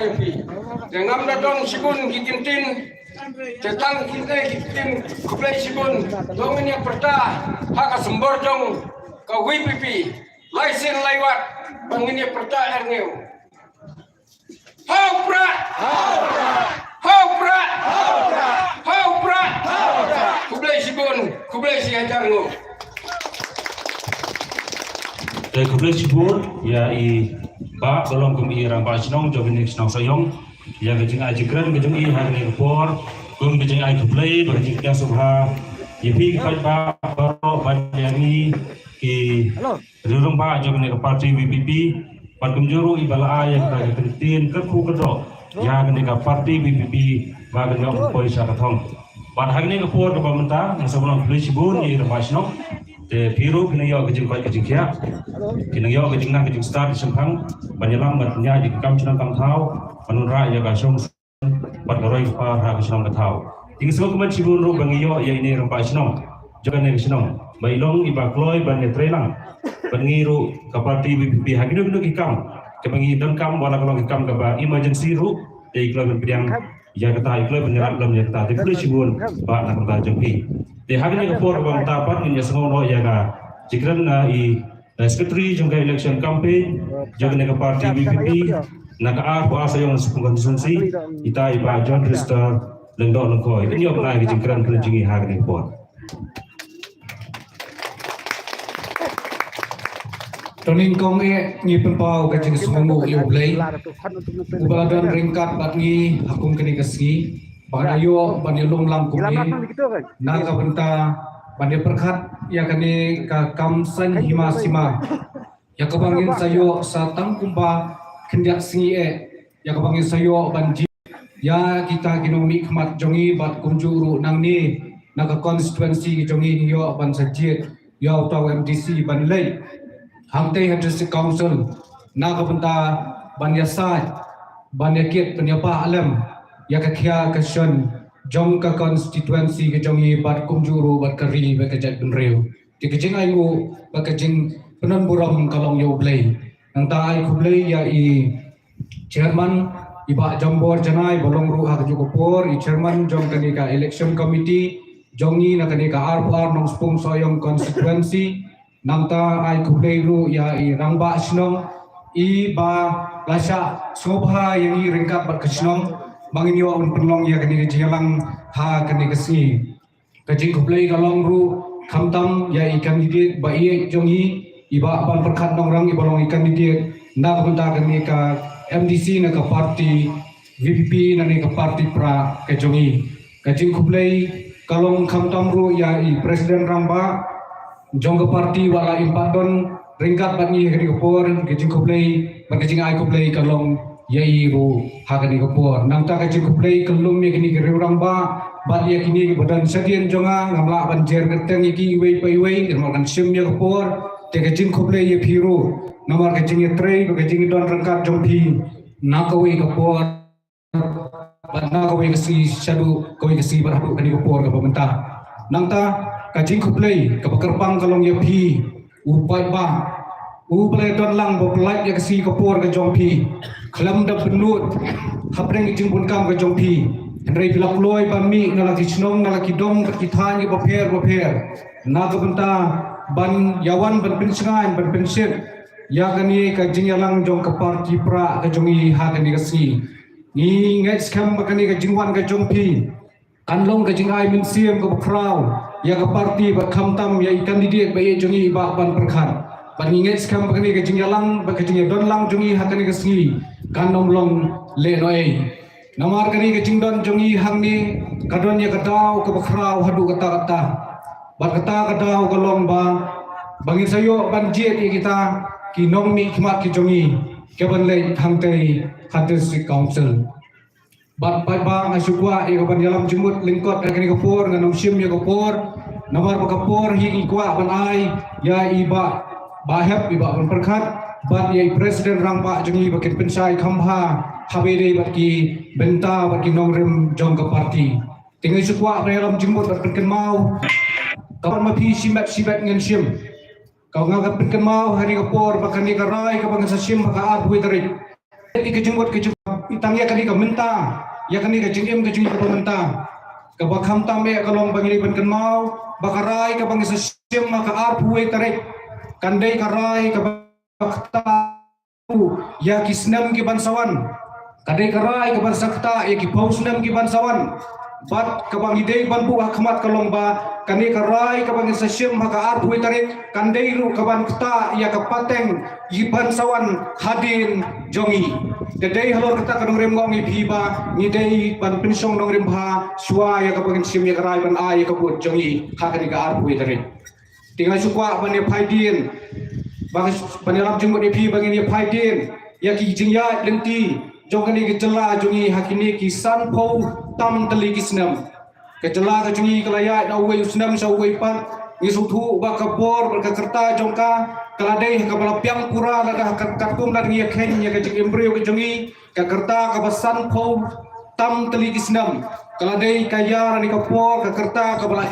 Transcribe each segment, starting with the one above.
Dengan datang sikun kitintin, tentang kita kitin kuplay sikun, dongin yang pertah, hak sembor jong kau WPP, laisin lewat, bangin yang pertah erniu. Haupra, haupra, haupra, kuplay sikun, kuplay si hajarnu. Kuplay sikun ya ba belum kami rampas nong jauh ini senang sayong yang kecing aja keren kecing hari report kum kecing aja play berkecing yang subha yepi kita baru banyak ki rumah ba jauh ini parti WPP partum juru ibala ayah kita kentin kerku kedok yang ini parti WPP bagian yang upoi syakatong pada hari ini report ke pemerintah yang sebelum play sibun ini rampas nong Piru kena yo kecing kia, kena yo kecing start sempang, banyalam batnya di kam cenang kam tau, manura ya kasong, bat garoi par ha kasong tau. Tinggi semua kemat cibun ro bangi yo ya ini rempa senong, jangan yang senong. Bailong iba kloi ban netrenang, bangi ro kaparti BPP hagino kikam, kebangi dan kam wala kalau kikam kaba emergency ro, dari kloi berpiang ya kata kloi penyerap dalam ya kata, tapi cibun ba nak kata jengpi. Di hari ini kepor bang tapat ini semua ya ka jikran sekretari jangka election campaign jangan ke parti BPP nak apa asa yang sepuluh konstitusi kita iba John Rister lendok lengkoi ini apa lagi jikran kelencingi hari ini kepor. Toning kong ni penpau kacing semungu iublay ubadan ringkat batngi hakum kini kasih Banayo banilung lam kumi naga benta banil perkat ya kani ka kamsan hima sima ya kabangin sayo sa tangkumba kendak singi ya kabangin sayo banji ya kita kinomi khmat jongi bat kunjuru nang ni naga constituency jongi yo ban sajit yo taw MDC ban lay hamte district council naga benta ban yasai ban yakit penyapa alam ya kakia kasion jong ka constituency ke jongi bat kumjuru bat kari ba kajat benreu ti kajing ayu ba kajing penon buram kalong yo blay nang ta ay kublay ya i chairman iba jambor janai bolong ru ha jukopor i chairman jong kanika election committee jongi na kanika RR nong spung soyong constituency nang ta ay kublay ru ya i rangba snong i ba lasa sobha yang i ringkat bat kasnong bangin yo un penlong ya kani jialang ha kani kasi kajing kuplay kalong ru khamtam ya ikan didit ba ie jongi iba ban perkhat nongrang ibalong ikan didit na punta kani ka MDC na ka parti VPP na ni ka parti pra ka jongi kajing kuplay kalong khamtam ru ya i presiden ramba jong ka parti wala impadon ringkat batni kani kopor kajing kuplay ban kajing ai kuplay kalong yai ru hakani kopor nang ta kajing kuplay kelum ni kini gerurang ba bat ya kini badan sadian jonga ngamla banjer keteng iki wei pai wei kan sim ya kopor te kajing kuplay ye phiru nomor kajing ye trei kajing don rangkat jompi na kawei kopor bat na kawei kasi shadu kawei kasi barhadu kani kopor ka pemerintah nang ta kajing kuplay ka pekerpang kalong ye phi upai ba upai don lang boplai ya kasi kopor ka jompi kelam da penut hapreng ijing pun kam ke jongpi henry pilak loy bami nalaki chnong nalaki dong ke kithan ke baper naga benta ban yawan ban pensengan ban pensit ya kani ka jingyalang jong ke parti pra ke jongi ha kani kasi ni ngai skam bakani ke jingwan ke jongpi kanlong ke jingai min siem ke kraw ya ke parti ba khamtam ya kandidat ba ye jongi ba ban perkhan ban ngai skam bakani ke jingyalang ba ke jingdon lang jongi ha kani kasi kanong long le noi namar kani ke jingdon jongi hangni kadon ya kadau ke bakrau hadu kata bat kata kadau kalong ba bangin sayo banjit kita kinong mi khmat ki jongi ke ban le hangtei district council bat pai ba ngasukwa e ban dalam jumut lingkot kani kapor nganong sim ya kapor namar ba kapor hi ikwa ban ai ya iba bahap iba ban perkhat bat ye presiden rangpa jongi bakin pensai khamha habere baki benta baki nongrem jong ke parti tinggal sukwa dalam jembut berken mau kapan mapi sibat ngen sim kau ngagap berken mau hari kapor bakan ni karai kapan sa sim baka adwe tarik iki jembut tang ya kani ka menta ya kani ka jingem ka jingi ka menta ka bakham tam e ka long bangili ban kan mau bakarai ka bang sa sim ma ka arpuwe tarik kandai karai ka bakta ya kisnam ki bansawan kandai karai ka bansakta ya ki pausnam ki bansawan bat kabang idei banbu akmat kalong ba kani karai kabang sasyem maka arpui tarik kandai ru kaban kta ya kapateng yiban sawan hadin jongi dedei halor kata kadong rem ngong ipiba ngidei ban pinsong dong rem ha suwa ya kabang sim ya karai ban ai kabut jongi hakani ka arpui tarik tinggal sukwa ban ya phaidin bang ban lam jung ipi bang ya phaidin ya ki jingya lenti jongkani ke jela jungi hakini kisan pau tam teli kisnam ke jela ke jungi kelaya na we usnam sa we pan ngisutu ba kabor ka kerta jongka kaladai ka balapiang pura la ka katum la ngi khen ya ke embrio ke jungi ka kerta ka basan pau tam teli kisnam kaladai kaya ni ka por ka kerta ka bala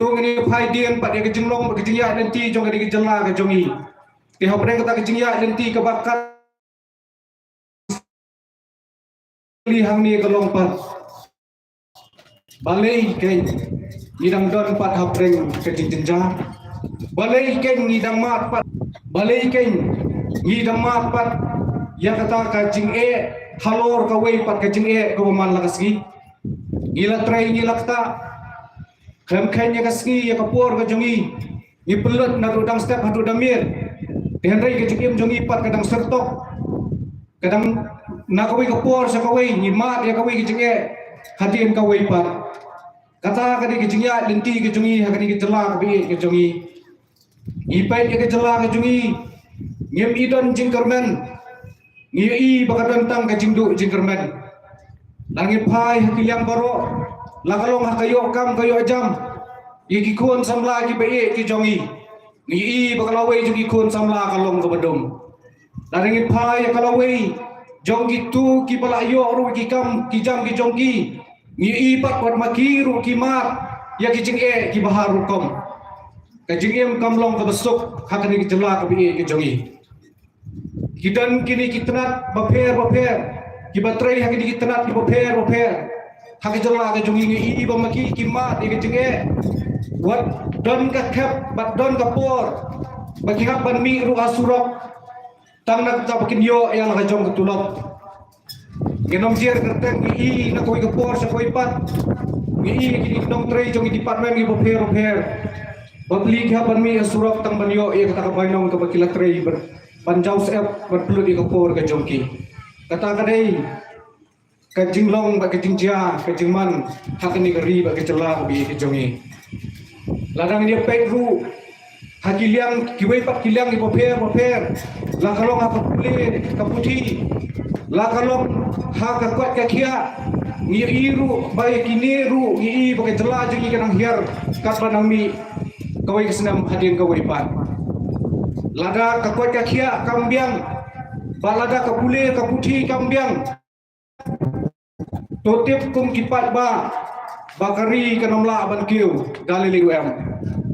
jongni phaidien pat ya ke jinglong ke jingya nanti jongkani ke jela ke jungi ke hopre kata kejingya lenti kebakat lihang ni kelong pat balai ke ngidang don pat hapreng kejing jenja balai ke ngidang mat pat balai ke ngidang mat pat ya kata kajing halor ka wei pat kajing ko man lakasgi ngila trai ngilakta kem kenya kasgi ya kapor ka jongi ni pelut na udang step hadu damir Henry ke jikim jongi pat kadang sertok kadang nakawai kapor sa kawai nyimat ya kawai ke jinge hadin kawai pat kata kadi ke jingya lenti ke jongi hakani ke jela ke jongi ipai ke jela ke jongi ngem idon jingkermen ngi bakadan tang ke jingdu jingkermen langi pai hakiliang baro lakalong hakayo kam kayo ajam ikikon samla ki be ke jongi ni bakalawai jungi kun samla kalong kabadom laringi pai kalawai jongi tu ki balayo ru ki kam ki jam ki jongi ni pat pat makiru ki mat ya ki jing ki baharu kom ka jing kam long ka besuk hakani ki jela ka bi ki jongi kidan kini kitnat baper ki batrai hakani kitnat ki baper hakani jela ka jongi ni ba maki ki mat ki jing wat don ka kep bat don ka por bagi hak ban mi ru asurok tang nak ta bakin yo yang ka jong ketulok genom jer kerteng i na koi ka por sa koi pat i kini dong trei jong department gi boper babli ka ban mi asurok tang ban yo ka ta ka bainong ka bakila trei ber panjau sep ber perlu di ka por ka jongki kata kadai ka jinglong ba ka jingjia ka jingman hakani gari ba ka celah bi ka jongi ladang dia pedru hakiliang kiwei pat kiliang di boper la kalong apa pule kaputi la kalong ha ka kwat ka kia ngi iru bai kiniru ngi bagai jela jengi kanang hiar kat banang mi kawai kesenam hadin kawai pat lada ka kwat ka kia kambiang balada ka pule kaputi kambiang totip kum kipat ba bakari kanomla aban kiu dalili em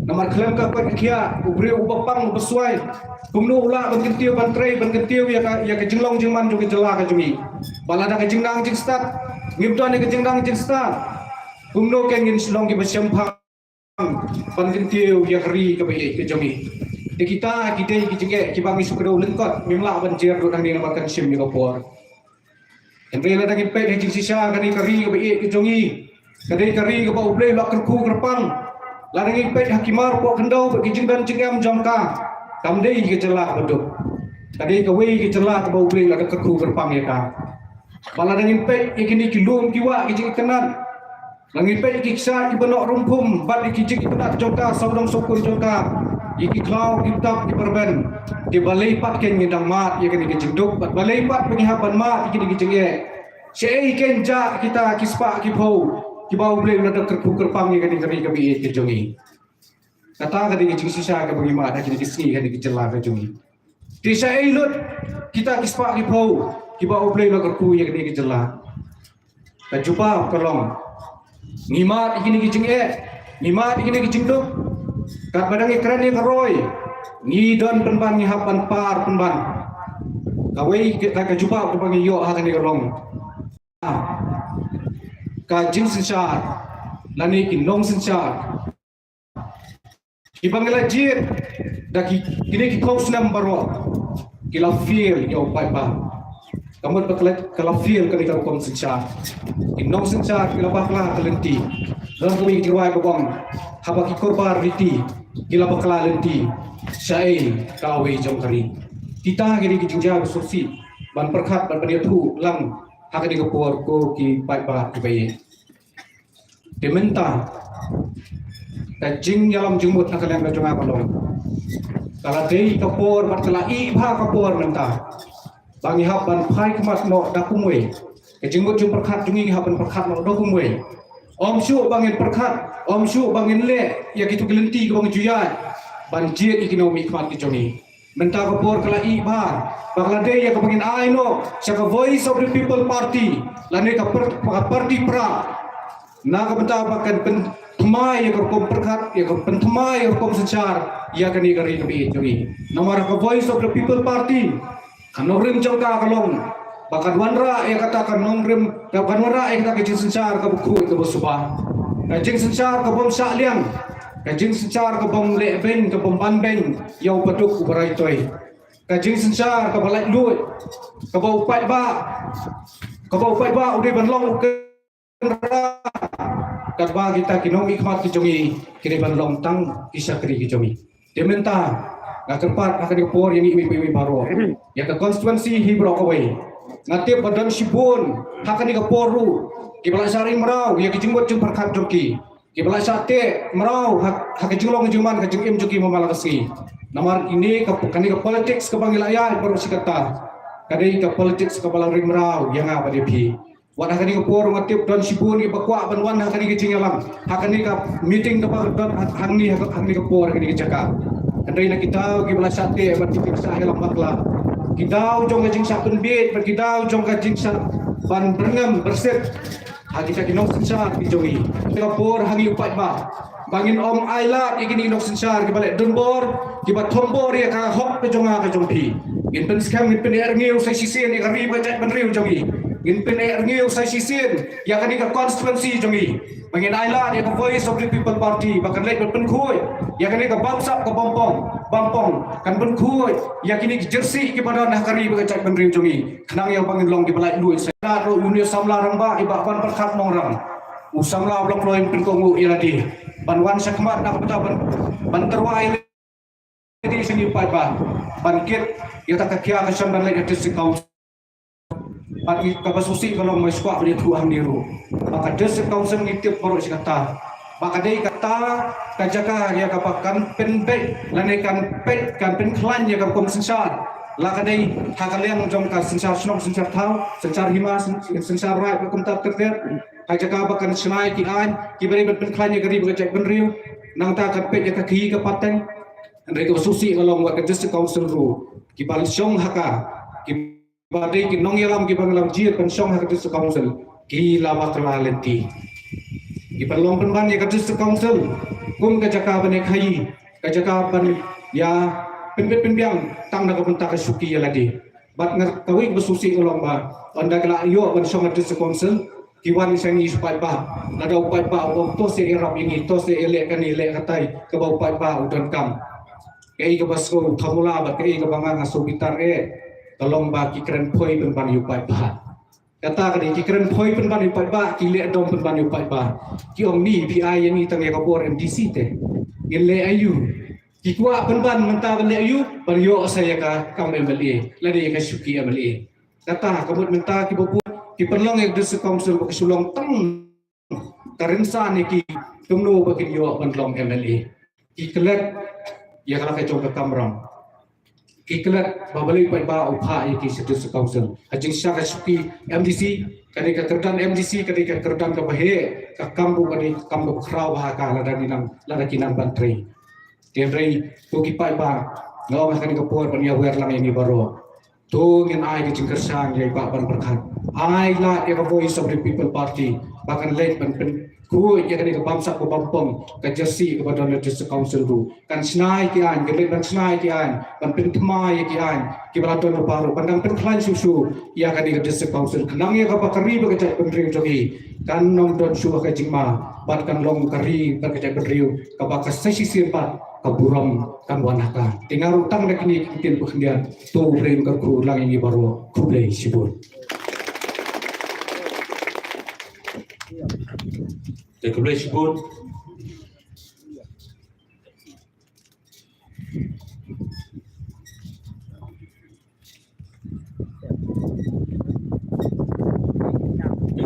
namar klem ka pat kia ubri ubapang besuai kumno ula ban kentiu ban trei ban kentiu ya ka jinglong jingman jo ke jela ka jumi balada ka jingnang jing start ngimton ke jingnang jing start kumno ken ngin slong ki basyam phang ban kentiu ya kri ka bai ke jumi de kita ki jinge ki bangi sukro lengkot mimla ban jer do nang ni namar kan sim ni ka por endre la dang pe de jing sisa kani kri ka bai ke jongi kadai kari ke bau play lak kerku kerpang laring pet hakimar po kendau bagi jingdan jingam jongka kamdei ke celah beduk kadai ke wei ke celah ke bau play lak kerku kerpang ya ka bala dangin pet ikini kilum kiwa ke jing kenan langin pet iksa ki benok rumpum bat ikijing penat jongka saudang sokun jongka iki klau kitab di perben di balai pat ken ngidang mat ya kini ke jingduk bat balai pat pengihapan mat ikini ke jingye sei kenja kita kispa ki bau ki bau blei na dak kerku kerpang ni kani kami ke jongi kata kadi ke sisa ke bagi mak dak ki sini kadi ke jela ke jongi desa eilut kita kispa ki bau blei na kerku ya kadi ke jela ka jupa kolong ngimat ikini ke jinge ngimat ikini ke jingduk kat badang ikran ni karoi ni don penban ni hapan par penban Kawai kita jumpa kepada yo akan diorong. Kajing sencar, lani kinong sencar. Ibangla jir, daki kini kau senam baro. Kila feel yo pa. Kamu bakal kala feel kali kau kom sencar. Kinong sencar kila bakla kalenti. Dalam kami diwai babang, habaki korbar riti. Kila bakla lenti. Syai kawe jong kari. Kita kini kijinja besursi ban perkhat ban padia thu lang hak di kapor ko ki pai ba ki baye dementa ta jing yalam jumut akalan ka jonga kalong kala dei kapor bat kala i bha kapor menta bangi hab ban phai kmat no dakumwe ke jingmut jum perkhat jungi hab ban perkhat no dakumwe om syu bangin perkhat om syu bangin le ya kitu gelenti ko bang juyat ban jiet ekonomi kmat ki jongi Menta kapor kala iba, Bangladesh yang kepengin aino, siapa Voice of the People Party, lani parti pra, na kapenta bahkan pentemai yang kerkom perkat, yang pentemai yang kerkom secar, ia kan ikari kebi jogi. Nomor ke Voice of the People Party, kan nongrim jangka kalong, bahkan wanra yang katakan nongrim, bahkan wanra yang kata kecil secar ke buku ke besuba, kecil secar ke bom syaliang. Kajing sencar ke bom leben ke bom banbeng yau paduk ubarai toy. Kajing sencar ke balai luit ke bau pai ba udah banlong ke kadba kita kinong ikmat kijongi kini banlong tang kisah kiri kijongi. Dia minta ngak kerpat akan dipor yang imi baru. Ya ke konstituensi hibrok away. Ngatip badan sibun akan dikaporu. Kibala saring merau ya kijingbot jung perkat joki. Kibala sate merau hak jinglong juman ke jingim juki memalakasi. Nomor ini kani ke politics ke bangilayah baru sikata. Kani ke politics ke balang merau yang apa dia pi. Wan hak ni ke por ngatip don sibun ke bakwa banwan hak ni ke jingalang. Hak ni ke meeting ke don hak ni ke por hak ni ke jaka. Andai nak kita kibala sate berarti kita sahelang bakla. Kita ujung ke jing sapun bit, kita ujung ke jing sap ban berengam bersih. Hagi kita kinong sensar kijongi. Kapor hangi upat ba. Bangin om ailat ikini kinong sensar kibalik dunbor, kibat tombor ya ka hok ke jonga ke jongpi. Gin pen skam gin pen erngeu sai sisien ya kari bajat benriu jongi. Gin pen erngeu sai sisien ya kani ka konstituensi jongi. Bangin ailat ya ka Voice of the People Party bahkan lek pen khoi ya kani ka bamsap ka bampong kan pen khoi ya kini jersey kepada nah kari bajat benriu jongi. Kenang yang bangin long kibalik duit saya ro unio samla ramba ibaban perkat nongrang. Usamla blok loin pen kongu iladi. Banwan sakmat nak betul ban terwai di sini pai ba bangkit ya tak kia kesan ban lek di sikau ban ka basusi kalau mai squat dia tuang diru maka des sikau sen ngitip baru sikata maka dei kata kajaka ya kapakan penbek lanekan pet kan pen klan ya kom sensar la kadai hakalian jom ka sensar snok sensar thau sensar hima sensar rai kom tak terter Kajaka bahkan senai kian kibari pen klan ya gari bajak benriu nang ta kan pet ya kaki ke pateng andai ke susi kalau buat kerja council ru kibal syong haka kibari kinong yalam kibang lam jir pen syong haka kerja council kila bakla lenti kibal long pen ban ya kerja council kum kajaka bane khai kajaka ban ya pen biang tang nak bentak ke suki ya ladi bat ngar kawik besusi kalau ba anda kala yo ban syong kerja council Kiwan saya ni supaya bah, ada upaya bah, untuk se Arab ini, to se elek kan elek katai, ke bau upaya bah udan kam. Kei ke basko thamula, kei ke bangang aso bitar tolong bah kikren poi penban upaya bah. Kata kan kikren poi penban upaya bah, kilek dom penban upaya bah. Ki om ni PI yang ni tengah kabur MDC teh, gile ayu. Kikwa penban mentah beli ayu, beliau saya ka kam MLA, ladi ka syuki MLA. Kata kabut mentah kibopu. Ki perlong yang desa council bagi sulong teng karensa ni ki tumno bagi yo bandlong MLA ki kelet ya kalau kacau ke kamram ki kelet babali pai ba upha ki desa council hajing sya suki MDC kani ka kerdan MDC kani ka kerdan ka bahe ka kambu kani kambu krau ba ka lada kinang bantri tienrei to ki pai ba ngau kani ka por ban ya wer lang ini baro tu ngin ai ke jingkersang yai ba ban perkat ai la ya Voice of the People Party bahkan lain pen ku ya kan ke bangsa ko bampong ka jasi kepada district council ru kan snai kian gele kan snai kian kan pentma ya kian ki balaton paru pandang pentlan susu ya kan ke district council kenang ya ka pakari ba ka pendring jogi kan nom don su ka jingma bat kan long kari ba ka pendriu ka ba ka sesi simpat ka buram kan wanaka tinggal utang nek ni kitin pekhendian tu brem ka kru lang ini baru kublai sibur.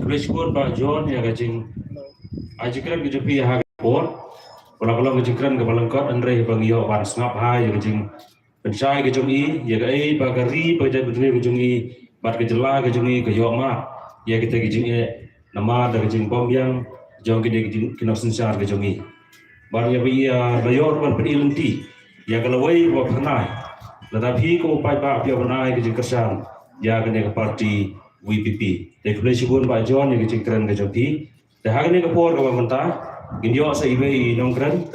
Kemudian sebut Pak John ya kacing ajikan kejepi hak por kalau kejikran ke balangkot Andre bangio wan snap hai ya kacing pensai kejungi ya kai bagari baca betul kejungi bat kejela kejungi keyoma ya kita kejungi nama dari kejing bom yang jong kita kena sensar kejungi bar ya bi bayor ban penilenti ya kalau wei wa pernah tetapi ko pai ba pia pernah kejing kersan ya kena ke parti WPP dekule sibun Pak John yang kejing keren kejopi dah hari ni ke por ke mentah ginjo sa ibe nongkran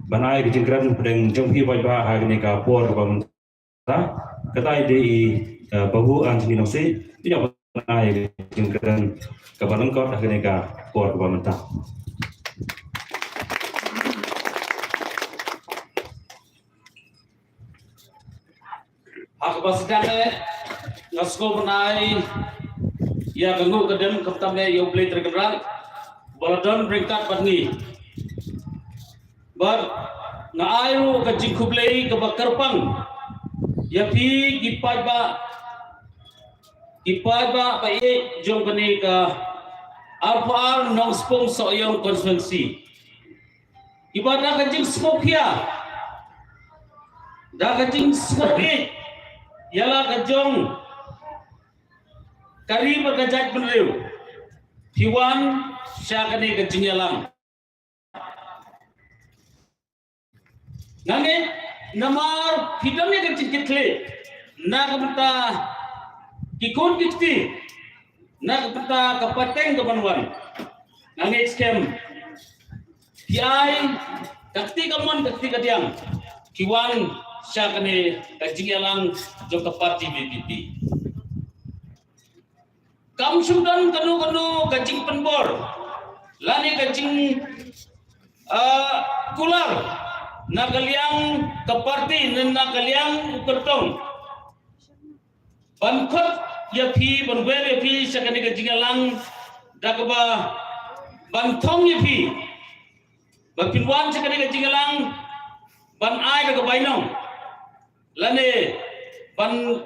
banai kejing keren pedeng jongpi pai ba hari ni ke por ke mentah kata ide bahu an sini nongsi tidak banai kejing keren ke balangkot hari ni ke por ke mentah. Aku pastikan ngasko benai ya ganggu kedem kaptamnya yang boleh tergerak baladon peringkat batni bar ngaayu kajing kublai ke bakarpang ya pi gipai ba bae jong kene ka arpar nong spong soyong konstituensi ibadah kajing skopia dah kajing skopia ialah kajong kari berkajat peneriu Hiwan syakani kajing yalang nange namar hidamnya kajing kitle na kapata kikun kitki na kapata kapateng kapanwan nange scam kiai kakti kaman kakti katiang Hiwan syakani kajing yalang jong parti BPP kam sudan kanu kajing penbor lani kajing kular nagaliang keparti nagaliang ukertong bankot ya pi banwer ya pi sakani kajing alang dakba bantong ya pi bapinwan sakani kajing alang ban ai dakba bainong lani ban